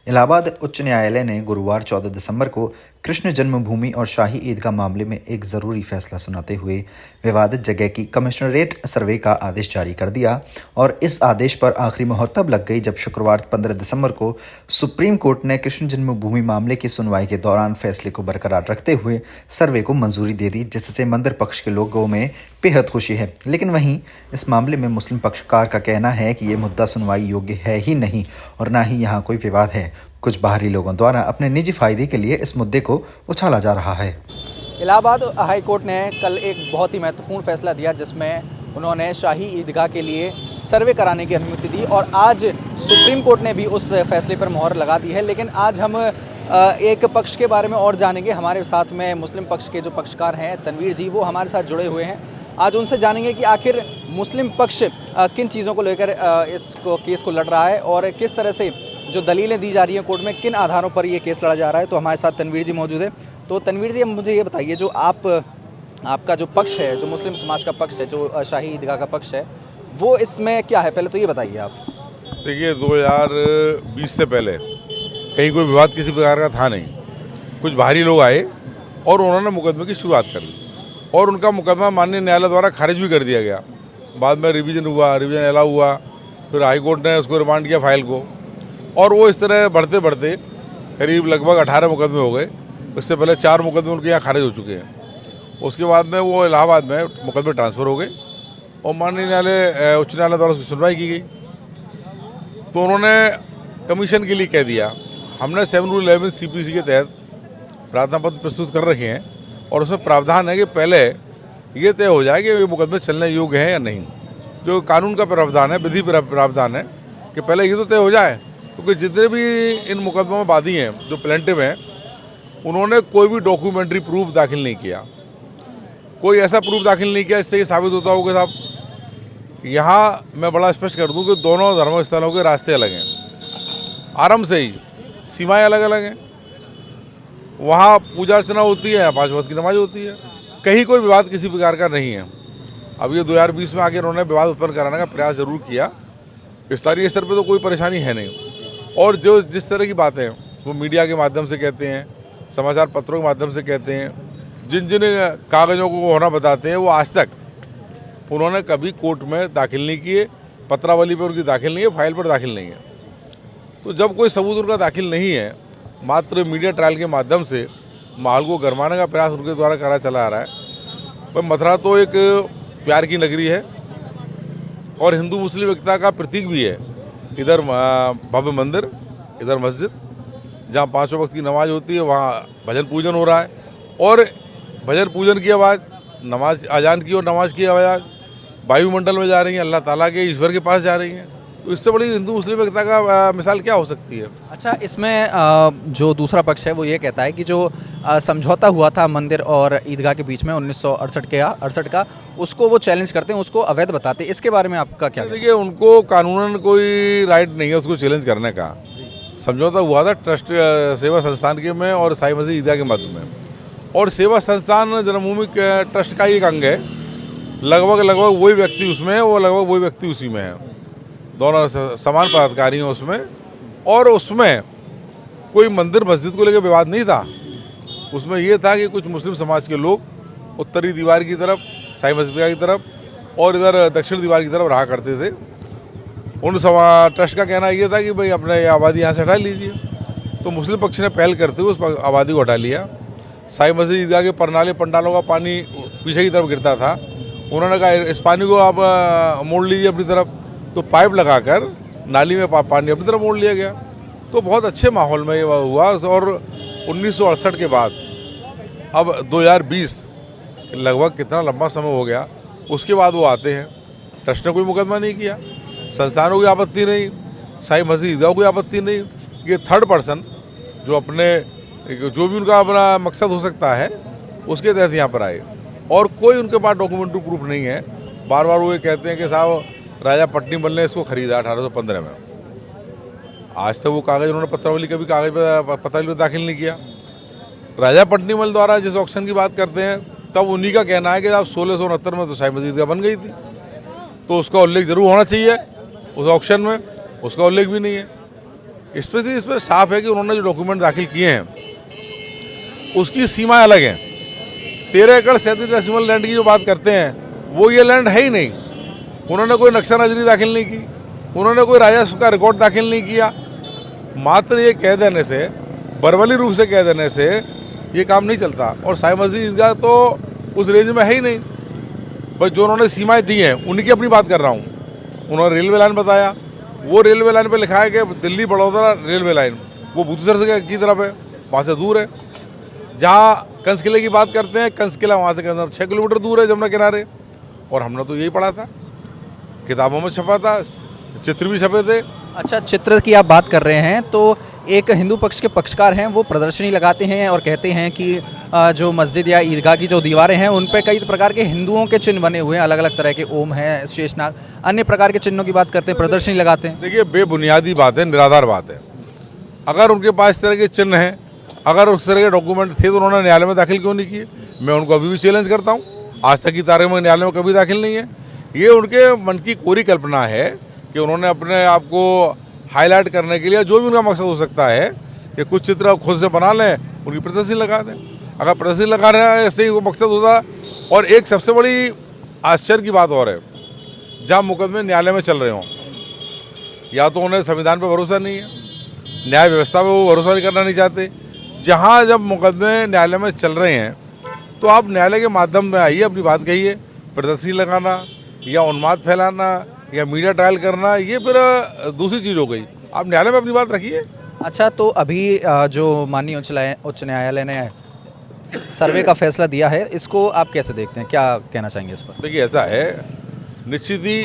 इलाहाबाद उच्च न्यायालय ने गुरुवार 14 दिसंबर को कृष्ण जन्मभूमि और शाही ईदगाह मामले में एक ज़रूरी फैसला सुनाते हुए विवादित जगह की कमिश्नरेट सर्वे का आदेश जारी कर दिया और इस आदेश पर आखिरी मोहर तब लग गई जब शुक्रवार 15 दिसंबर को सुप्रीम कोर्ट ने कृष्ण जन्मभूमि मामले की सुनवाई के दौरान फैसले को बरकरार रखते हुए सर्वे को मंजूरी दे दी, जिससे मंदिर पक्ष के लोगों में बेहद खुशी है। लेकिन वहीं इस मामले में मुस्लिम पक्षकार का कहना है कि ये मुद्दा सुनवाई योग्य है ही नहीं और न ही यहाँ कोई विवाद है। कुछ बाहरी लोगों द्वारा अपने निजी फायदे के लिए इस मुद्दे को उछाला जा रहा है। इलाहाबाद हाई कोर्ट ने कल एक बहुत ही महत्वपूर्ण फैसला दिया, जिसमें उन्होंने शाही ईदगाह के लिए सर्वे कराने की अनुमति दी और आज सुप्रीम कोर्ट ने भी उस फैसले पर मोहर लगा दी है। लेकिन आज हम एक पक्ष के बारे में और जानेंगे। हमारे साथ में मुस्लिम पक्ष के जो पक्षकार हैं तनवीर जी, वो हमारे साथ जुड़े हुए हैं। आज उनसे जानेंगे कि आखिर मुस्लिम पक्ष किन चीज़ों को लेकर इसको केस को लड़ रहा है और किस तरह से जो दलीलें दी जा रही हैं कोर्ट में, किन आधारों पर ये केस लड़ा जा रहा है। तो हमारे साथ तनवीर जी मौजूद है। तो तनवीर जी, मुझे ये बताइए, जो आपका जो पक्ष है, जो मुस्लिम समाज का पक्ष है, जो शाही ईदगाह का पक्ष है, वो इसमें क्या है, पहले तो ये बताइए आप। देखिए, 2020 से पहले कहीं कोई विवाद किसी प्रकार का था नहीं। कुछ बाहरी लोग आए और उन्होंने मुकदमे की शुरुआत कर दी और उनका मुकदमा माननीय न्यायालय द्वारा खारिज भी कर दिया गया। बाद में रिवीजन अलाउ हुआ, फिर हाई कोर्ट ने उसको रिमांड किया फाइल को, और वो इस तरह बढ़ते बढ़ते करीब लगभग 18 मुकदमे हो गए। उससे पहले 4 मुकदमे उनके यहाँ खारिज हो चुके हैं। उसके बाद में वो इलाहाबाद में मुकदमे ट्रांसफ़र हो गए और माननीय न्यायालय उच्च न्यायालय द्वारा उसकी सुनवाई की गई। तो उन्होंने कमीशन के लिए कह दिया। हमने 7 रूल 11 CPC के तहत प्रार्थना पत्र प्रस्तुत कर रखे हैं और उसमें प्रावधान है कि पहले ये तय हो जाए कि ये मुकदमे चलने योग्य हैं या नहीं। जो कानून का प्रावधान है, विधि प्रावधान है कि पहले ये तो तय हो जाए, क्योंकि जितने भी इन मुकदमों में वादी हैं, जो प्लेंटिव हैं, उन्होंने कोई भी डॉक्यूमेंट्री प्रूफ दाखिल नहीं किया, कोई ऐसा प्रूफ दाखिल नहीं किया इससे ये साबित होता हो कि साहब, यहाँ मैं बड़ा स्पष्ट कर दूं कि दोनों धर्मस्थलों के रास्ते अलग हैं, आरंभ से ही सीमाएं अलग अलग हैं। वहाँ पूजा अर्चना होती है, यहाँ 5 वक्त की नमाज होती है, कहीं कोई विवाद किसी प्रकार का नहीं है। अब ये 2020 में आके उन्होंने विवाद उत्पन्न कराने का प्रयास जरूर किया। विस्तारीय स्तर पे तो कोई परेशानी है नहीं, और जो जिस तरह की बातें वो मीडिया के माध्यम से कहते हैं, समाचार पत्रों के माध्यम से कहते हैं, जिन जिन कागज़ों को होना बताते हैं, वो आज तक उन्होंने कभी कोर्ट में दाखिल नहीं किए, पत्रावली पर उनकी दाखिल नहीं है, फाइल पर दाखिल नहीं है। तो जब कोई सबूत उनका दाखिल नहीं है, मात्र मीडिया ट्रायल के माध्यम से माहौल को गरमाने का प्रयास उनके द्वारा करा चला आ रहा है। पर मथुरा तो एक प्यार की नगरी है और हिंदू मुस्लिम एकता का प्रतीक भी है। इधर भव्य मंदिर, इधर मस्जिद, जहाँ 5 वक्त की नमाज होती है, वहाँ भजन पूजन हो रहा है और भजन पूजन की आवाज़, नमाज अजान की और नमाज की आवाज़ वायुमंडल में जा रही है, अल्लाह ताला के ईश्वर के पास जा रही हैं। तो इससे बड़ी हिंदू मुस्लिम एकता का मिसाल क्या हो सकती है। अच्छा, इसमें जो दूसरा पक्ष है वो ये कहता है कि जो समझौता हुआ था मंदिर और ईदगाह के बीच में 1968 का, उसको वो चैलेंज करते हैं, उसको अवैध बताते हैं। इसके बारे में आपका क्या? देखिए, उनको कानूनन कोई राइट नहीं है उसको चैलेंज करने का। समझौता हुआ था ट्रस्ट सेवा संस्थान के में और साई मस्जिद ईदगाह के मध्य में, और सेवा संस्थान जन्मभूमि ट्रस्ट का एक अंग है। लगभग वही व्यक्ति उसमें है, वो लगभग वही व्यक्ति उसी में है, दोनों समान पदाधिकारी हैं उसमें। और उसमें कोई मंदिर मस्जिद को लेकर विवाद नहीं था। उसमें ये था कि कुछ मुस्लिम समाज के लोग उत्तरी दीवार की तरफ, साई मस्जिद की तरफ, और इधर दक्षिण दीवार की तरफ रहा करते थे। उन ट्रस्ट का कहना ये था कि भाई अपने आबादी यहाँ से हटा लीजिए। तो मुस्लिम पक्ष ने पहल करते हुए उस आबादी को हटा लिया। साई मस्जिद ईदगाह के परनाले पंडालों का पानी पीछे की तरफ गिरता था। उन्होंने कहा इस पानी को आप मोड़ लीजिए अपनी तरफ। तो पाइप लगाकर नाली में पानी अपनी तरफ मोड़ लिया गया। तो बहुत अच्छे माहौल में ये हुआ। और 1968 के बाद अब 2020 लगभग कितना लंबा समय हो गया, उसके बाद वो आते हैं। ट्रस्ट ने कोई मुकदमा नहीं किया, संस्थानों की आपत्ति नहीं, साई मस्जिद ईदगाह कोई आपत्ति नहीं। ये थर्ड पर्सन जो जो भी उनका अपना मकसद हो सकता है उसके तहत यहाँ पर आए, और कोई उनके पास डॉक्यूमेंट्री प्रूफ नहीं है। बार बार वो ये कहते हैं कि साहब राजा पट्टीमल ने इसको खरीदा 1815 में। आज तक वो कागज़ उन्होंने पत्रावली कभी पत्रावली में दाखिल नहीं किया। राजा पट्टीमल द्वारा जिस ऑक्शन की बात करते हैं, तब उन्हीं का कहना है कि आप 1669 में तो साई मस्जिद का बन गई थी, तो उसका उल्लेख जरूर होना चाहिए उस ऑक्शन में। उसका उल्लेख भी नहीं है। स्पेशली इस पर साफ है कि उन्होंने जो डॉक्यूमेंट दाखिल किए हैं उसकी सीमाएं अलग हैं। 13 एकड़ 37 डेसिमल लैंड की जो बात करते हैं वो ये लैंड है ही नहीं। उन्होंने कोई नक्शा नजरी दाखिल नहीं की, उन्होंने कोई राजस्व का रिकॉर्ड दाखिल नहीं किया। मात्र ये कह देने से, बर्बली रूप से कह देने से ये काम नहीं चलता। और साई मस्जिद ईदगाह तो उस रेंज में है ही नहीं। बस जो उन्होंने सीमाएं दी हैं उन्हीं की अपनी बात कर रहा हूँ। उन्होंने रेलवे लाइन बताया, वो रेलवे लाइन पे लिखा है कि दिल्ली बड़ौदा रेलवे लाइन, वो बुद्धसर की तरफ है, वहाँ से दूर है। जहाँ कंस किले की बात करते हैं, कंस किला वहाँ से 6 किलोमीटर दूर है जमुना किनारे। और हमने तो यही पढ़ा था, किताबों में छपा था, चित्र भी छपे थे। अच्छा, चित्र की आप बात कर रहे हैं तो एक हिंदू पक्ष के पक्षकार हैं, वो प्रदर्शनी लगाते हैं और कहते हैं कि जो मस्जिद या ईदगाह की जो दीवारें हैं उन पे कई प्रकार के हिंदुओं के चिन्ह बने हुए हैं, अलग अलग तरह के ओम है, शेषनाग, अन्य प्रकार के चिन्हों की बात करते हैं, प्रदर्शनी लगाते हैं। देखिए, बेबुनियादी बात है, निराधार बात है। अगर उनके पास इस तरह के चिन्ह हैं, अगर उस तरह के डॉक्यूमेंट थे तो उन्होंने न्यायालय में दाखिल क्यों नहीं किए? मैं उनको अभी भी चैलेंज करता हूँ, आज तक की तारीख में न्यायालय में कभी दाखिल नहीं है। ये उनके मन की कोरी कल्पना है कि उन्होंने अपने आप को हाईलाइट करने के लिए, जो भी उनका मकसद हो सकता है, कि कुछ चित्र खुद से बना लें, उनकी प्रदर्शनी लगा दें। अगर प्रदर्शनी लगा रहे हैं ऐसे ही वो मकसद होता। और एक सबसे बड़ी आश्चर्य की बात और है, जहाँ मुकदमे न्यायालय में चल रहे हों, या तो उन्हें संविधान पर भरोसा नहीं है, न्याय व्यवस्था पर वो भरोसा नहीं करना नहीं चाहते। जहाँ जब मुकदमे न्यायालय में चल रहे हैं तो आप न्यायालय के माध्यम में आइए, अपनी बात कहिए। प्रदर्शनी लगाना या उन्माद फैलाना या मीडिया ट्रायल करना, ये फिर दूसरी चीज़ हो गई। आप न्यायालय में अपनी बात रखिए। अच्छा, तो अभी जो माननीय उच्च न्यायालय ने सर्वे का फैसला दिया है, इसको आप कैसे देखते हैं, क्या कहना चाहेंगे इस पर? देखिए, ऐसा है, निश्चित ही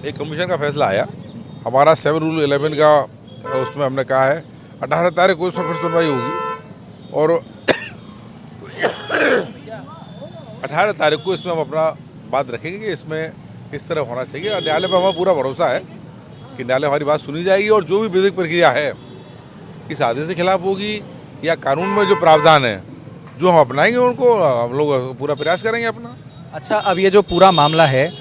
एक कमीशन का फैसला आया। हमारा 7 रूल 11 का उसमें हमने कहा है 18 तारीख को इसमें फिर सुनवाई होगी और 18 तारीख को इसमें हम अपना बात रखेंगे कि इसमें इस तरह होना चाहिए। और न्यायालय पर हमारा पूरा भरोसा है कि न्यायालय हमारी बात सुनी जाएगी और जो भी विधिक प्रक्रिया है इस आदेश के खिलाफ होगी या कानून में जो प्रावधान है जो हम अपनाएंगे उनको हम लोग पूरा प्रयास करेंगे अपना। अच्छा, अब ये जो पूरा मामला है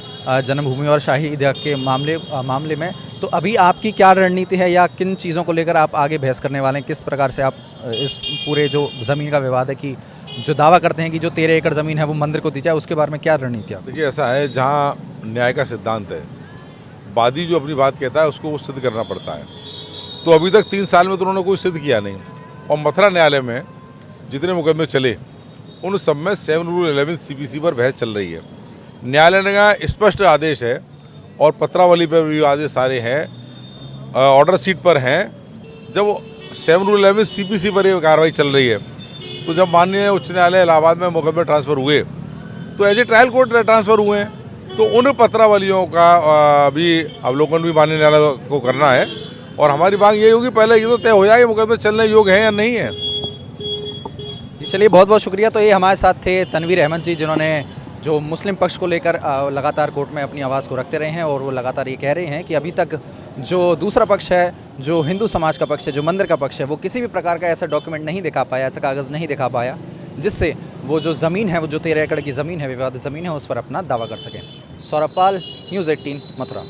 जन्मभूमि और शाही ईदगाह के मामले में, तो अभी आपकी क्या रणनीति है या किन चीज़ों को लेकर आप आगे बहस करने वाले हैं? किस प्रकार से आप इस पूरे जो ज़मीन का विवाद है, कि जो दावा करते हैं कि जो 13 एकड़ ज़मीन है वो मंदिर को दी जाए, उसके बारे में क्या रणनीति है? देखिए, ऐसा है, जहाँ न्याय का सिद्धांत है, वादी जो अपनी बात कहता है उसको वो सिद्ध करना पड़ता है। तो अभी तक 3 साल में तो उन्होंने कोई सिद्ध किया नहीं। और मथुरा न्यायालय में जितने मुकदमे चले उन सब में 7 रूल 11 CPC पर बहस चल रही है। न्यायालय का स्पष्ट आदेश है और पत्रावली पर भी आदेश सारे हैं, ऑर्डर सीट पर हैं। जब 7 रूल 11 CPC पर ये कार्रवाई चल रही है, तो जब माननीय उच्च न्यायालय इलाहाबाद में मुकदमे ट्रांसफ़र हुए तो as a trial court transfer हुए हैं। तो उन पत्रावलियों का भी अवलोकन भी माननीय न्यायालय को करना है। और हमारी मांग यही होगी, पहले ये तो तय हो जाए मुकदमे चलने योग्य है या नहीं है। चलिए, बहुत बहुत शुक्रिया। तो ये हमारे साथ थे तनवीर अहमद जी, जिन्होंने जो मुस्लिम पक्ष को लेकर लगातार कोर्ट में अपनी आवाज़ को रखते रहे हैं और वो लगातार ये कह रहे हैं कि अभी तक जो दूसरा पक्ष है, जो हिंदू समाज का पक्ष है, जो मंदिर का पक्ष है, वो किसी भी प्रकार का ऐसा डॉक्यूमेंट नहीं दिखा पाया, ऐसा कागज़ नहीं दिखा पाया जिससे वो जो ज़मीन है, वो जो 13 एकड़ की ज़मीन है, विवादित ज़मीन है, उस पर अपना दावा कर सकें। सौरभ पाल, न्यूज़ 18, मथुरा।